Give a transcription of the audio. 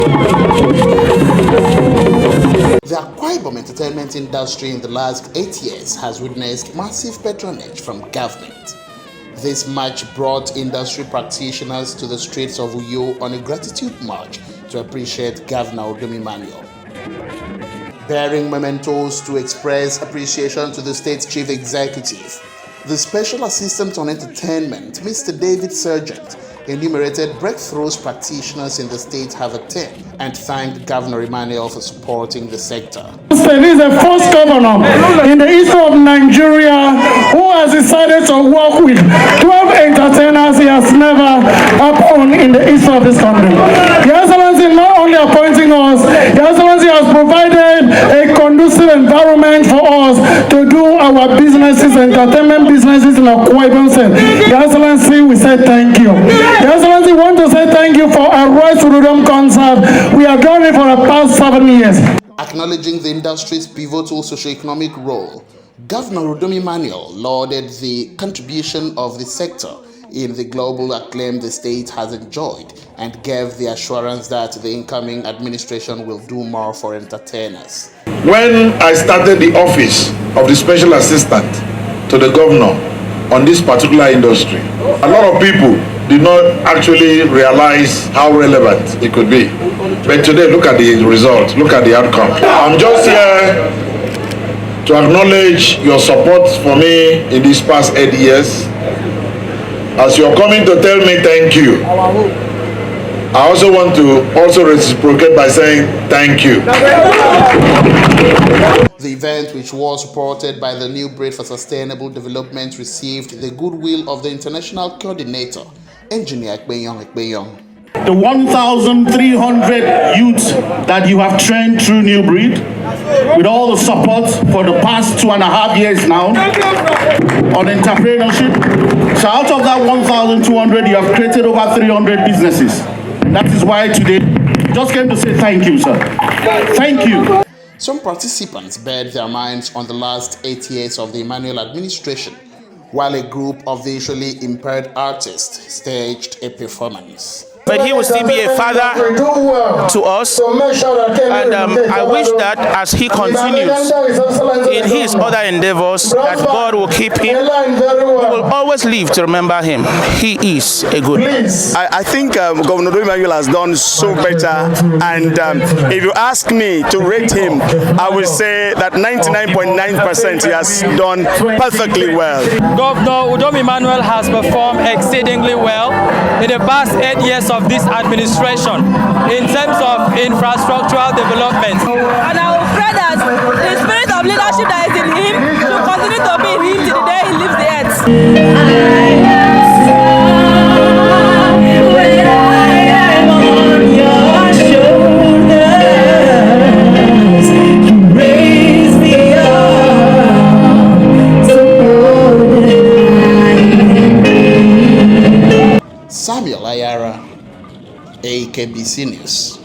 The Akwa Ibom entertainment industry in the last 8 years has witnessed massive patronage from government. This march brought industry practitioners to the streets of Uyo on a gratitude march to appreciate Governor Udom Emmanuel. Bearing mementos to express appreciation to the state's chief executive, the Special Assistant on Entertainment, Mr. David Sergeant, enumerated breakthroughs practitioners in the state have attained and thanked Governor Emmanuel for supporting the sector. This is the first governor in the east of Nigeria who has decided to work with 12 entertainers he has never happened in the east of this country. Your Excellency not only appointing us, Your Excellency has provided a conducive environment for us to do our businesses, entertainment businesses in Akwa Ibom State. Your Excellency, we say thank you. Your Excellency, want to say thank you for a Rise to Udom concert. We have done it for the past 7 years. Acknowledging the industry's pivotal socio-economic role, Governor Udom Emmanuel lauded the contribution of the sector in the global acclaim the state has enjoyed and gave the assurance that the incoming administration will do more for entertainers. When I started the office of the Special Assistant to the Governor on this particular industry, a lot of people did not actually realize how relevant it could be. But today, look at the results, look at the outcome. I'm just here to acknowledge your support for me in these past 8 years. As you're coming to tell me thank you, I also want to reciprocate by saying thank you. The event, which was supported by the New Breed for Sustainable Development, received the goodwill of the international coordinator, Engineer Akwa. The 1,300 youths that you have trained through New Breed, with all the support for the past 2.5 years now on entrepreneurship. So out of that 1,200, you have created over 300 businesses. That is why today, just came to say thank you, sir. Thank you. Some participants bared their minds on the last 8 years of the Emmanuel administration, while a group of visually impaired artists staged a performance. But he will still be a father to us, and I wish that as he continues in his other endeavors, that God will keep him. We will always live to remember him. He is a good man. I think Governor Udom Emmanuel has done so better, and if you ask me to rate him, I will say that 99.9% he has done perfectly well. Governor Udom Emmanuel has performed exceedingly well in the past 8 years of this administration in terms of infrastructural development. And I will pray that the spirit of leadership that is in him will continue to be in him till the day he leaves the earth. Ayara, AKBC News.